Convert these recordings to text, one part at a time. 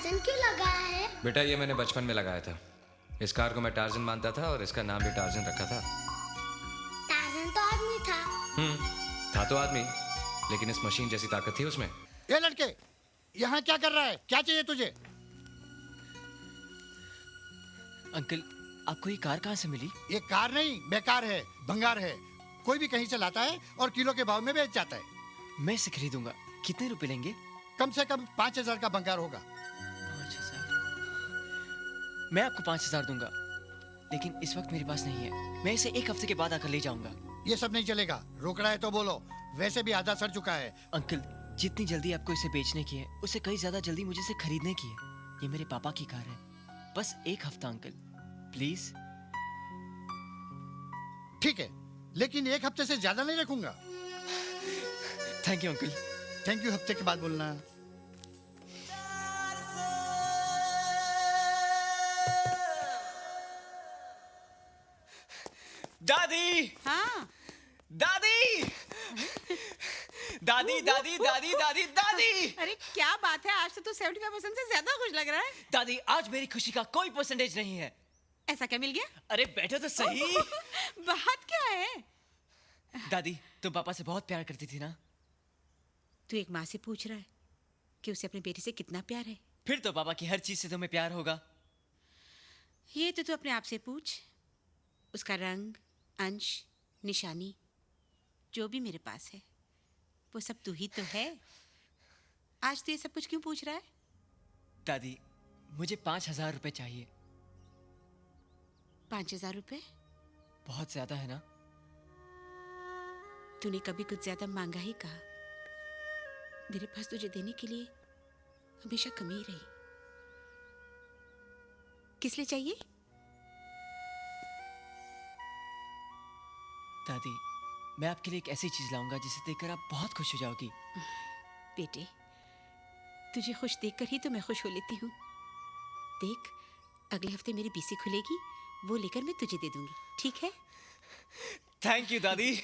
Torsion क्यों लगाया है? बेटा ये मैंने बचपन में लगाया था। इस कार को मैं टार्जन मानता था और इसका नाम भी टार्जन रखा था। टार्जन तो आदमी था। था तो आदमी, लेकिन इस मशीन जैसी ताकत थी उसमें। ये लड़के, यहाँ क्या कर रहा है? क्या चाहिए तुझे? अंकल, आपको ये कार कहाँ से मिली? ये कार नहीं, बेकार है, भंगार है। कोई भी कहीं से लाता है और किलो के भाव में बेच जाता है। मैं इसे खरीदूंगा। कितने रुपए लेंगे? कम से कम 5,000 का भंगार होगा। 5,000? मैं आपको 5,000 दूंगा, लेकिन इस वक्त मेरे पास नहीं है। मैं इसे एक हफ्ते के बाद आकर ले जाऊंगा। ये सब नहीं चलेगा। रोकड़ा है तो बोलो, वैसे भी आधा सड़ चुका है। अंकल, जितनी जल्दी आपको इसे बेचने की है, उससे कई ज्यादा जल्दी मुझे इसे खरीदने की है। ये मेरे पापा की कार है। बस एक हफ्ता अंकल, प्लीज। ठीक है, लेकिन एक हफ्ते से ज्यादा नहीं रखूंगा। Thank you uncle. Thank you हफ्ते के बाद बोलना। दादी! हाँ। दादी! दादी दादी दादी दादी दादी! अरे क्या बात है, आज तो तू 75% से ज्यादा खुश लग रहा है। दादी, आज मेरी खुशी का कोई परसेंटेज नहीं है। ऐसा क्या मिल गया? अरे बैठो तो सही। बात क्या है? दादी, तुम पापा से बहुत प्यार करती थी ना? तू एक माँ से पूछ रहा है कि उसे अपने बेटे से कितना प्यार है? फिर तो पापा की हर चीज से तुम्हें प्यार होगा। ये तो तू अपने आप से पूछ। उसका रंग, अंश, निशानी, जो भी मेरे पास है, वो सब तू ही तो है। आज तू ये सब कुछ क्यों पूछ रहा है? दादी, मुझे 5,000 रुपए चाहिए। 5,000 रुपए? बहुत ज्यादा है ना? तूने कभी कुछ ज्यादा मांगा ही कहा। मेरे पास तुझे देने के लिए हमेशा कमी ही रही। किस लिए चाहिए? दादी, मैं आपके लिए एक ऐसी चीज लाऊंगा जिसे देखकर आप बहुत खुश हो जाओगी। बेटे, तुझे खुश देखकर ही तो मैं खुश हो लेती हूँ। देख, अगले हफ्ते मेरी बीसी खुलेगी, वो लेकर मैं तुझे दे दूंगी, ठीक है? थैंक यू दादी।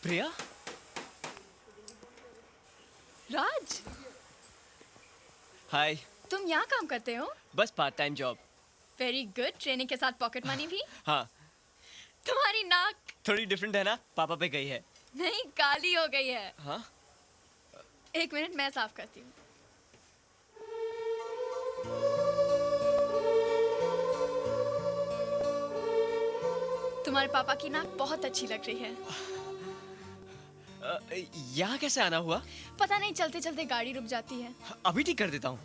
प्रिया? राज, हाय। तुम यहाँ काम करते हो? बस part time job. Very good. Training के साथ पॉकेट मनी भी? हाँ। तुम्हारी नाक थोड़ी डिफरेंट है ना? पापा पे गई है। नहीं, काली हो गई है। हाँ? एक मिनट, मैं साफ करती हूँ। तुम्हारे पापा की नाक बहुत अच्छी लग रही है। यहाँ कैसे आना हुआ? पता नहीं, चलते चलते गाड़ी रुक जाती है। अभी ठीक कर देता हूँ।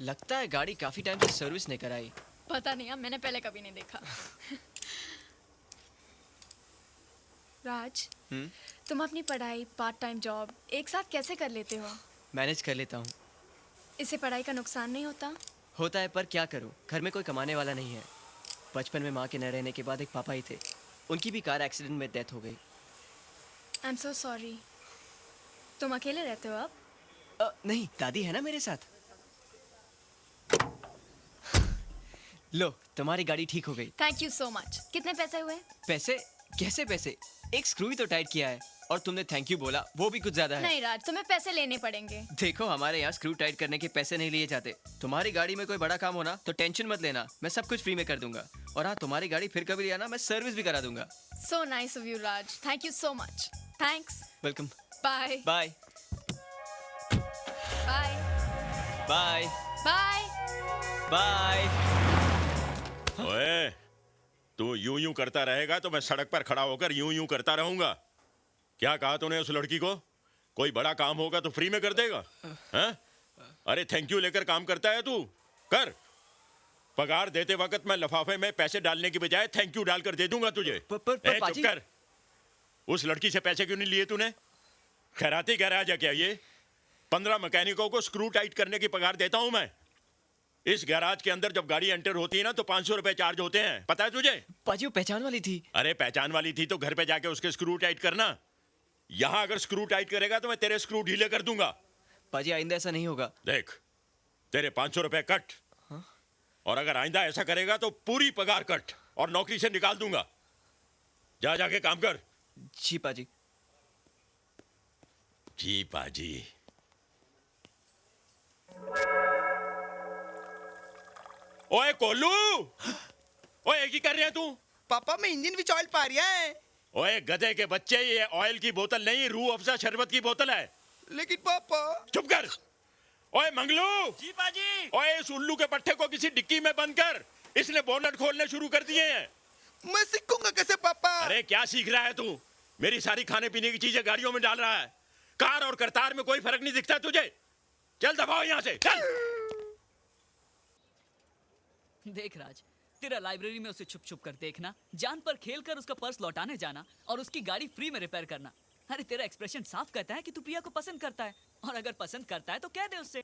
लगता है गाड़ी काफी टाइम से सर्विस नहीं कराई। पता नहीं, मैंने पहले कभी नहीं देखा। राज, तुम अपनी पढ़ाई, पार्ट टाइम जॉब एक साथ कैसे कर लेते हो? मैनेज कर लेता हूँ। इससे पढ़ाई का नुकसान नहीं होता? होता है, पर क्या करूँ, घर में कोई कमाने वाला नहीं है। बचपन में माँ के न रहने के बाद एक पापा ही थे। उनकी भी कार एक्सीडेंट में डेथ हो गई। I am so sorry. तुम अकेले रहते हो अब? नहीं, दादी है ना मेरे साथ। लो, तुम्हारी गाड़ी ठीक हो गई। Thank you so much. कितने पैसे हुए? पैसे? कैसे पैसे? एक स्क्रू ही तो टाइट किया है, और तुमने थैंक यू बोला, वो भी कुछ ज्यादा है। नहीं राज, तुम्हें पैसे लेने पड़ेंगे। देखो, हमारे यहाँ स्क्रू टाइट करने के पैसे नहीं लिए जाते। तुम्हारी गाड़ी में कोई बड़ा काम हो ना तो टेंशन मत लेना, मैं सब कुछ फ्री में कर दूंगा। और हाँ, तुम्हारी गाड़ी फिर कभी लिया ना, मैं सर्विस भी करा दूंगा। So nice of you Raj. Thank you so much. Thanks. Welcome. Bye bye bye bye bye. Bye. ओए, तू यूं यूं करता रहेगा तो मैं सड़क पर खड़ा होकर यूं यूं करता रहूंगा। क्या कहा तूने उस लड़की को? कोई बड़ा काम होगा तो फ्री में कर देगा? हैं? अरे थैंक यू लेकर काम करता है तू? कर। पगार देते वक्त मैं लिफाफे में पैसे डालने की बजाय थैंक यू डालकर दे दूंगा तुझे। पर चुप कर। उस लड़की से पैसे क्यों नहीं लिए तूने? खैराती गैराज है क्या ये? 15 मैकेनिकों को स्क्रू टाइट करने की पगार देता हूं मैं। इस गैराज के अंदर जब गाड़ी एंटर होती है ना तो 500 रुपए चार्ज होते हैं, पता है तुझे? पाजी, वो पहचान वाली थी। अरे पहचान वाली थी तो घर पे जाके उसके स्क्रू टाइट करना। यहां अगर स्क्रू टाइट करेगा तो मैं तेरे स्क्रू ढीले कर दूंगा। पाजी, आइंदा ऐसा नहीं होगा। देख, तेरे 500 रुपए कट। हाँ? और अगर आइंदा ऐसा करेगा तो पूरी पगार कट और नौकरी से निकाल दूंगा। जा जाके काम कर। जी पाजी। जी पाजी। ओए कोल्लू, ओए की कर रहे हैं तू? पापा मैं इंजन विच ऑयल पा रिया है। ओए गधे के बच्चे, ये ऑयल की बोतल नहीं, रूह अफ़ज़ा शरबत की बोतल है। लेकिन पापा। चुप कर। ओए मंगलू। जी पाजी। ओए इस उल्लू के पट्टे को किसी डिक्की में बंद कर, इसने बोनट खोलने शुरू कर दिए हैं। मैं सीखूंगा कैसे पापा? अरे क्या सीख रहा है तू? मेरी सारी खाने पीने की चीजें गाड़ियों में डाल रहा है। कार और करतार में कोई फर्क नहीं दिखता तुझे? चल दबाओ यहाँ से, चल। देख राज, तेरा लाइब्रेरी में उसे छुप छुप कर देखना, जान पर खेल कर उसका पर्स लौटाने जाना और उसकी गाड़ी फ्री में रिपेयर करना। अरे तेरा एक्सप्रेशन साफ कहता है कि तू प्रिया को पसंद करता है, और अगर पसंद करता है तो कह दे उससे।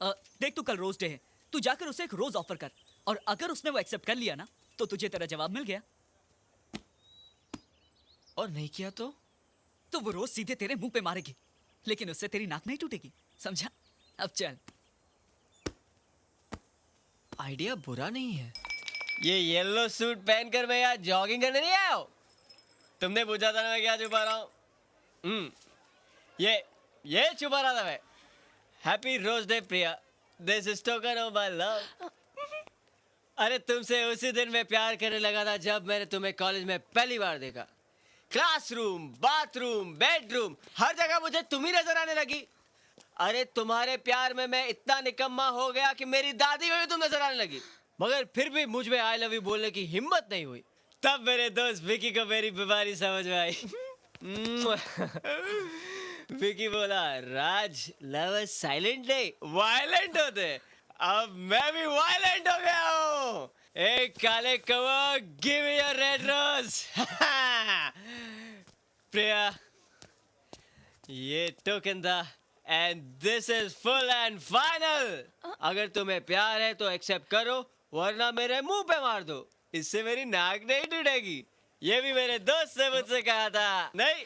देख तू कल रोज डे है, तू जाकर उसे एक रोज ऑफर कर, और अगर उसने वो एक्सेप्ट कर लिया ना तो तुझे तेरा जवाब मिल गया। और नहीं किया तो वो रोज सीधे तेरे मुंह पे मारेगी, लेकिन उससे तेरी नाक नहीं टूटेगी, समझा? अब चल। आइडिया बुरा नहीं है। ये येलो सूट पहनकर मैं यहाँ जॉगिंग करने नहीं आया हूँ। तुमने पूछा था ना मैं क्या छुपा रहा हूँ? ये छुपा रहा था मैं। Happy rose day Priya, this is token of my love. अरे तुमसे उसी दिन मैं प्यार करने लगा था जब मैंने तुम्हें कॉलेज में पहली बार देखा। क्लासरूम, बाथरूम, बेडरूम, हर जगह मुझे तुम ही नजर आने लगी। अरे तुम्हारे प्यार में मैं इतना निकम्मा हो गया कि मेरी दादी को भी तुम नजर आने लगी, मगर फिर भी मुझ में आई लव यू बोलने की हिम्मत नहीं हुई। तब मेरे दोस्त विकी को मेरी बीमारी समझ में आई। विकी बोला, राज लव साइलेंट नहीं वायलेंट होते। अब मैं भी वायलेंट हो गया हूँ। एक काले कौवा, give me your red rose. Priya, ये टोकन था, and this is full and final. अगर तुम्हें प्यार है तो एक्सेप्ट करो, वरना मेरे मुंह पे मार दो, इससे मेरी नाक नहीं टूटेगी। ये भी मेरे दोस्त ने मुझसे कहा था। नहीं,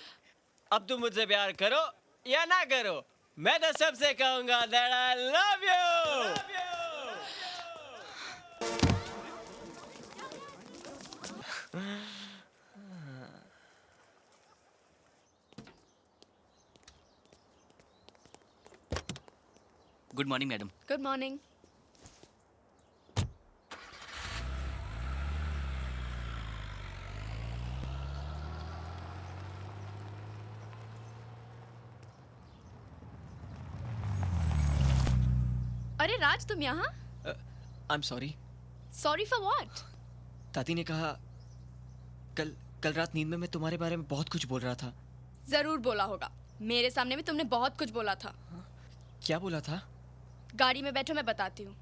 अब तुम मुझसे प्यार करो या ना करो, मैं तो सबसे कहूंगा that I love you। Good morning madam. Good morning. अरे राज, तुम यहाँ? I am sorry. Sorry for what? दादी ने कहा कल रात नींद में मैं तुम्हारे बारे में बहुत कुछ बोल रहा था। जरूर बोला होगा, मेरे सामने भी तुमने बहुत कुछ बोला था। क्या बोला था? गाड़ी में बैठो, मैं बताती हूँ।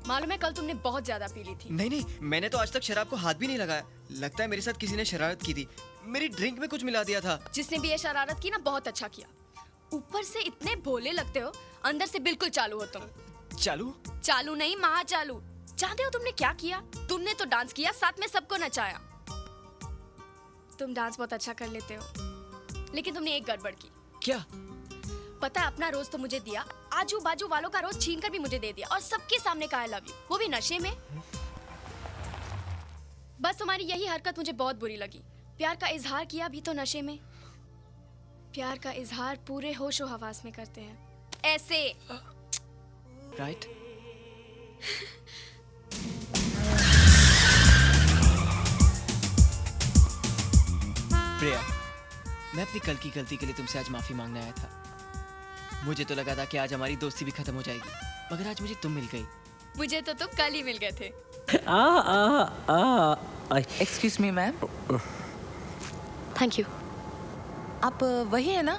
मालूम है कल तुमने बहुत ज्यादा पी ली थी। नहीं, मैंने तो आज तक शराब को हाथ भी नहीं लगाया। लगता है मेरे साथ किसी ने शरारत की थी, मेरी ड्रिंक में कुछ मिला दिया था। जिसने भी ये शरारत की ना, बहुत अच्छा किया। ऊपर से इतने भोले लगते हो, अंदर से बिल्कुल चालू हो तुम। चालू नहीं, महा चालू। जानते हो तुमने क्या किया? तुमने तो डांस किया, साथ में सबको नचाया। तुम डांस बहुत अच्छा कर लेते हो, लेकिन तुमने एक गड़बड़ की। क्या? पता है, अपना रोज तो मुझे दिया, आजू बाजू वालों का रोज छीन कर भी मुझे दे दिया, और सबके सामने कहा आई लव यू, वो भी नशे में। बस तुम्हारी यही हरकत मुझे बहुत बुरी लगी। प्यार का इजहार किया भी तो नशे में। प्यार का इजहार पूरे होशो हवास में करते हैं, ऐसे। राइट। प्रिया, मैं अपनी कल की गलती के लिए तुमसे आज माफी मांगने आया था। मुझे तो लगा था कि आज हमारी दोस्ती भी खत्म हो जाएगी, मगर आज मुझे तुम मिल गई। मुझे तो तुम कल ही मिल गए थे। Excuse me ma'am. Thank you. आप वही है ना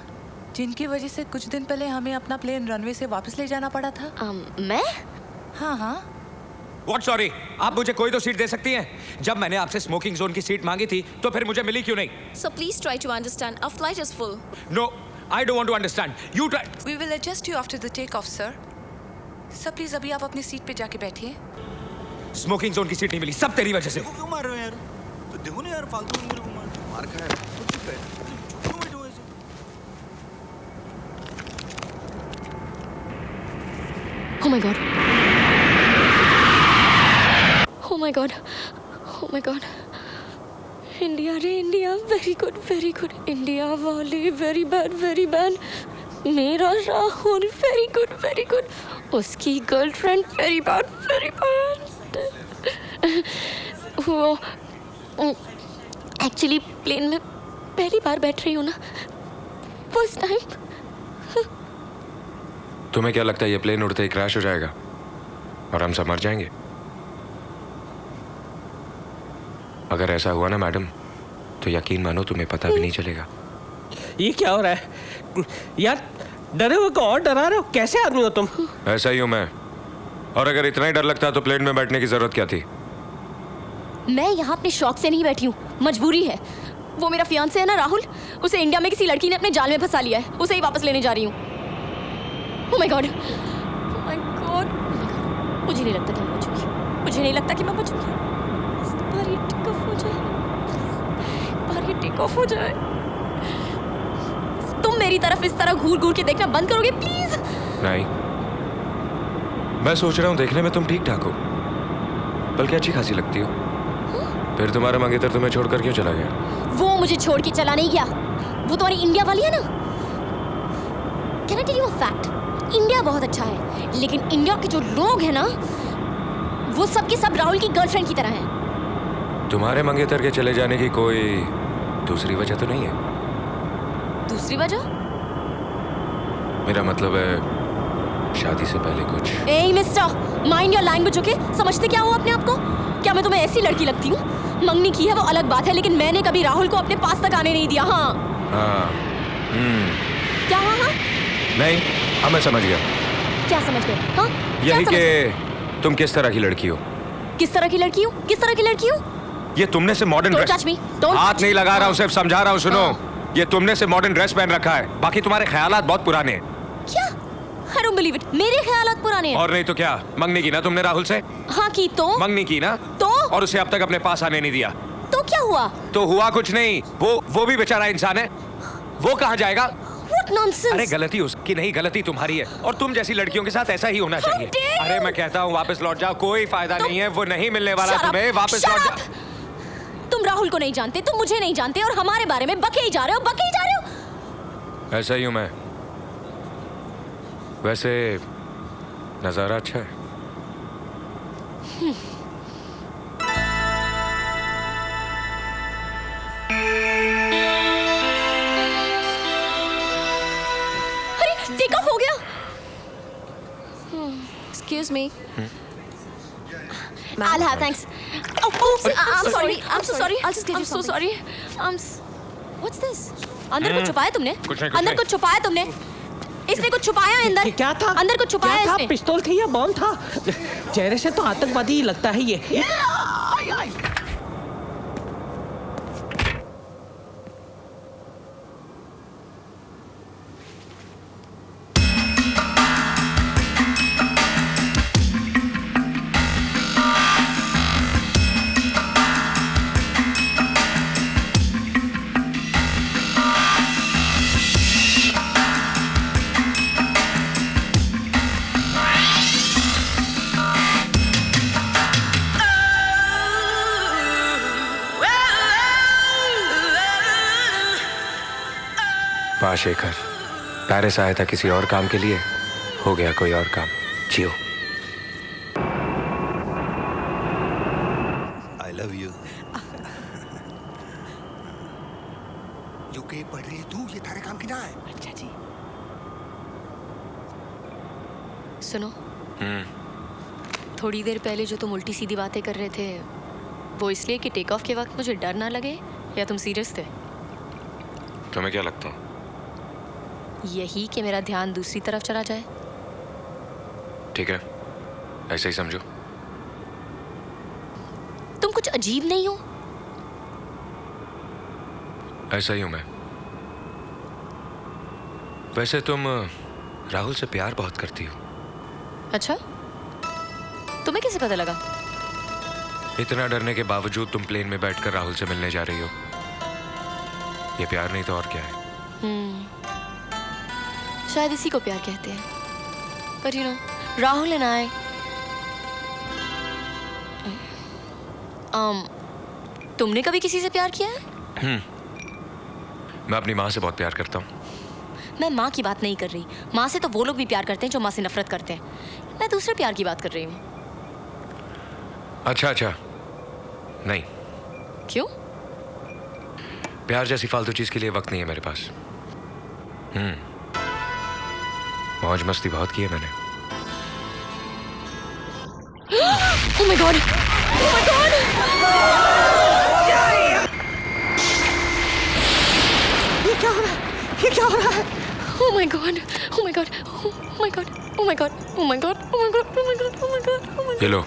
जिनकी वजह से कुछ दिन पहले हमें अपना प्लेन रनवे से वापस ले जाना पड़ा था? मैं? हाँ। What sorry? आप मुझे कोई तो सीट दे सकती हैं। जब मैंने आपसे स्मोकिंग जोन की सीट मांगी थी तो फिर मुझे मिली क्यों नहीं? So please try to understand. Our flight is full. No, I don't want to understand. You try. We will adjust you after the take off, sir. Sir please अभी आप अपनी सीट पे जाके बैठिए। स्मोकिंग जोन की seat नहीं मिली, सब तेरी वजह से। क्यों मार रहे हो यार? तो देखो ना यार, फालतू में मेरे को मार खाया। तो चुप है। क्यों बैठे हो ऐसे? Oh my God. God, oh my god. India रे इंडिया, वेरी गुड. इंडिया वाले वेरी बैड. मेरा राहुल वेरी गुड. उसकी गर्लफ्रेंड वेरी बैड. वो एक्चुअली प्लेन में पहली बार बैठ रही हूँ ना, फर्स्ट टाइम. तुम्हें क्या लगता है ये प्लेन उड़ते ही क्रैश हो जाएगा और हम सब मर जाएंगे? अगर ऐसा हुआ ना मैडम, तो यकीन मानो तुम्हें पता भी नहीं चलेगा. ये क्या हो रहा है यार? डरे हुए को और डरा रहे हो, कैसे आदमी हो तुम? ऐसा ही हूं मैं. और अगर इतना ही डर लगता तो प्लेन में बैठने की जरूरत क्या थी? मैं यहाँ अपने शौक से नहीं बैठी हूँ, मजबूरी है. वो मेरा फियांसे है ना राहुल, उसे इंडिया में किसी लड़की ने अपने जाल में फंसा लिया है. उसे ही वापस लेने जा रही हूँ. Oh my God. मुझे नहीं लगता कि मैं बचूंगी. बार ये टेक ऑफ हो जाए. तुम मेरी तरफ इस तरह घूर के देखना बंद करोगे प्लीज? नहीं, मैं सोच रहा हूँ देखने में तुम ठीक ठाक हो, बल्कि अच्छी खासी लगती हो. फिर तुम्हारा मंगेतर तुम्हें छोड़कर क्यों चला गया? वो मुझे छोड़ के चला नहीं गया. वो तुम्हारी इंडिया वाली है ना. Can I tell you a fact? India बहुत अच्छा है, लेकिन इंडिया के जो लोग हैं ना, वो सब के सब राहुल की गर्लफ्रेंड की तरह हैं. तुम्हारे मंगेतर के चले जाने की कोई दूसरी वजह तो नहीं है? दूसरी वजह? मेरा मतलब है शादी से पहले कुछ. ए mister, mind your language. Okay, समझते क्या हो अपने आप को? क्या मैं तुम्हें ऐसी लड़की लगती हूँ? मंगनी की है वो अलग बात है, लेकिन मैंने कभी राहुल को अपने पास तक आने नहीं दिया. हाँ. क्या? हाँ. नहीं, हाँ मैं समझ गया. क्या समझ गए? हाँ, यही कि तुम किस तरह की लड़की हो. किस तरह की लड़की हूँ? ये तुमने से मॉडर्न ड्रेस. हाथ नहीं लगा रहा हूँ, सिर्फ समझा रहा हूँ. सुनो, ये तुमने से मॉडर्न ड्रेस पहन रखा है, बाकी तुम्हारे ख्यालात बहुत पुराने हैं. क्या? I don't believe it. मेरे ख्यालात पुराने हैं. और नहीं तो क्या, मंगनी की ना तुमने राहुल से? हाँ की तो. मंगनी की ना तो? और उसे अब तक अपने पास आने नहीं दिया. तो क्या हुआ? तो हुआ कुछ नहीं. वो भी बेचारा इंसान है, वो कहाँ जाएगा? What nonsense? अरे गलती उसकी नहीं, गलती तुम्हारी है. और तुम जैसी लड़कियों के साथ ऐसा ही होना चाहिए. अरे मैं कहता हूँ वापस लौट जाओ, कोई फायदा नहीं है, वो नहीं मिलने वाला तुम्हें. वापस लौट जाओ. तुम राहुल को नहीं जानते, तुम मुझे नहीं जानते, और हमारे बारे में बके ही जा रहे हो. ऐसा ही हूँ मैं. वैसे नजारा अच्छा है. अरे टेक ऑफ हो गया. Excuse me. I'll have thanks. Oh, I'm sorry. I'll just give you something. I'm so sorry. What's this? अंदर कुछ छुपाया तुमने? अंदर कुछ छुपाया तुमने? इसने कुछ छुपाया अंदर? क्या था? अंदर कुछ छुपाया क्या था? इसने? पिस्तौल था या बॉम्ब था? चेहरे से तो आतंकवादी ही लगता है ये. वाह शेखर, पेरिस आया था किसी और काम के लिए, हो गया कोई और काम. जियो. I love you. यूके पढ़ रही है तू, ये थारे काम की ना है. अच्छा जी. सुनो, थोड़ी देर पहले जो तुम उल्टी सीधी बातें कर रहे थे, वो इसलिए कि टेक ऑफ के वक्त मुझे डर ना लगे, या तुम सीरियस थे? तुम्हें क्या लगता है? यही कि मेरा ध्यान दूसरी तरफ चला जाए. ठीक है, ऐसे ही समझो. तुम कुछ अजीब नहीं हो? ऐसा ही हूं मैं. वैसे तुम राहुल से प्यार बहुत करती हो. अच्छा, तुम्हें कैसे पता लगा? इतना डरने के बावजूद तुम प्लेन में बैठकर राहुल से मिलने जा रही हो. ये प्यार नहीं तो और क्या है? शायद इसी को प्यार कहते हैं. पर राहुल एंड आई, तुमने कभी किसी से प्यार किया है? मैं अपनी माँ से बहुत प्यार करता हूँ। मैं माँ की बात नहीं कर रही। माँ से तो वो लोग भी प्यार करते हैं जो माँ से नफरत करते हैं। मैं दूसरे प्यार की बात कर रही हूँ। अच्छा अच्छा, नहीं। क्यों? प्यार जैसी फालतू चीज के लिए वक्त नहीं है मेरे पास। मौज मस्ती बहुत की है मैंने। Oh my God! Oh my God! ये क्या हो रहा है? ये क्या हो रहा है? Oh my God! Oh my God! Oh my God! Oh my God! Oh my God! Oh my God! Oh my God! Oh my God! Oh my God! ये लो।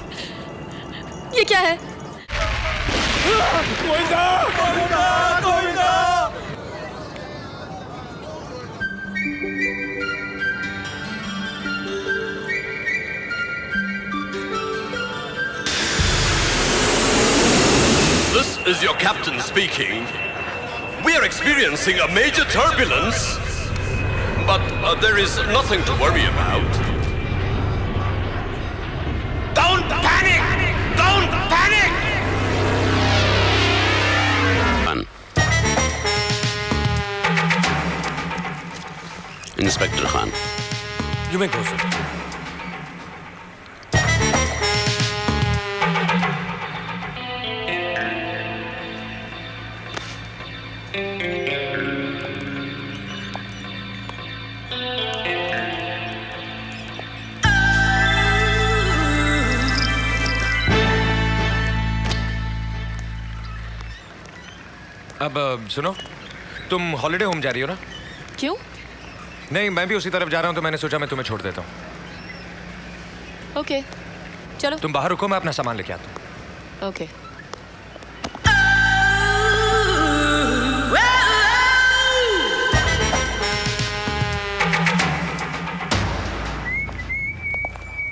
ये क्या है? This is your captain speaking. We are experiencing a major turbulence, but there is nothing to worry about. Don't panic! Don't panic! Inspector Khan. You may go, sir. अब सुनो, तुम holiday home जा रही हो ना? क्यों? नहीं, मैं भी उसी तरफ जा रहा हूँ, तो मैंने सोचा मैं तुम्हें छोड़ देता हूँ। ओके, चलो। तुम बाहर रुको, मैं अपना सामान लेके आता हूँ। ओके।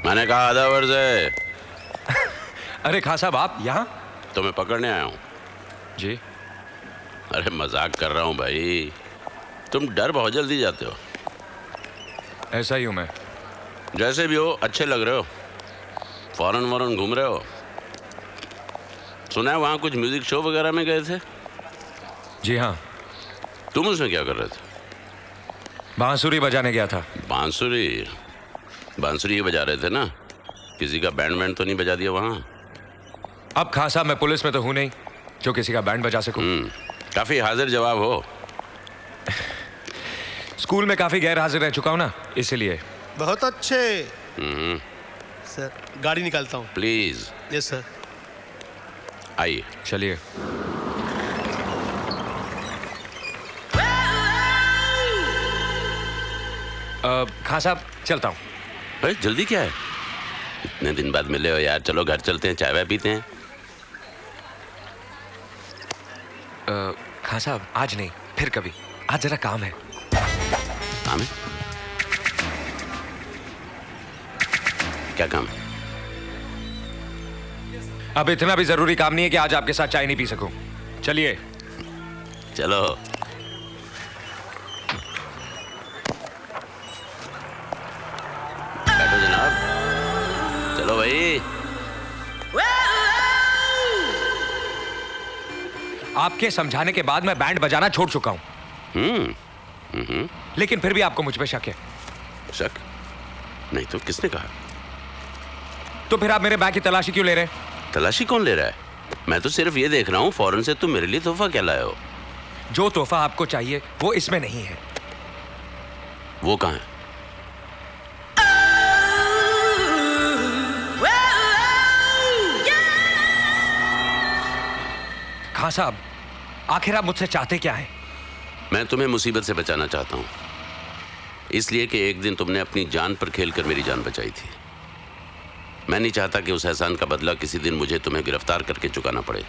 मैंने कहा आधा वर्ज है। अरे खान साहब, आप यहाँ? तुम्हें पकड़ने आया हूँ। जी? अरे मजाक कर रहा हूँ भाई, तुम डर बहुत जल्दी जाते हो। ऐसा ही हूँ मैं। जैसे भी हो, अच्छे लग रहे हो। फॉरेन वॉरेन घूम रहे हो। सुना है वहाँ कुछ म्यूजिक शो वगैरह में गए थे? जी हाँ। तुम उसमें क्या कर रहे थे? बांसुरी बजाने गया था। बांसुरी? बांसुरी ही बजा रहे थे ना? किसी का बैंड तो नहीं बजा दिया वहाँ? अब खान साहब, मैं पुलिस में तो हूँ नहीं जो किसी का बैंड बजा सकूं। काफी हाजिर जवाब हो। स्कूल में काफी गैर हाजिर रह चुका हूँ ना, इसलिए। बहुत अच्छे। सर, गाड़ी निकालता हूँ। प्लीज। Yes sir. आइए, चलिए। खान साहब, चलता हूँ। भाई जल्दी क्या है? इतने दिन बाद मिले हो यार, चलो घर चलते हैं, चाय वाय पीते हैं। खान साहब, आज नहीं, फिर कभी। आज जरा काम है। काम है? क्या काम है? अब इतना भी जरूरी काम नहीं है कि आज आपके साथ चाय नहीं पी सकूं। चलिए। चलो। बैठो जनाब। चलो भाई। आपके समझाने के बाद मैं बैंड बजाना छोड़ चुका हूं। लेकिन फिर भी आपको मुझ पे शक है। शक? नहीं तो किसने कहा? तो फिर आप मेरे बैग की तलाशी क्यों ले रहे हैं? तलाशी कौन ले रहा है? मैं तो सिर्फ ये देख रहा हूँ फॉरेन से तुम मेरे लिए तोहफा क्या लाए हो। जो तोहफा आपको चाहिए वो इसमें नहीं है। वो कहाँ है? खान साहब, आखिर आप मुझसे चाहते क्या हैं? मैं तुम्हें मुसीबत से बचाना चाहता हूँ, इसलिए कि एक दिन तुमने अपनी जान पर खेलकर मेरी जान बचाई थी। मैं नहीं चाहता कि उस एहसान का बदला किसी दिन मुझे तुम्हें गिरफ्तार करके चुकाना पड़े।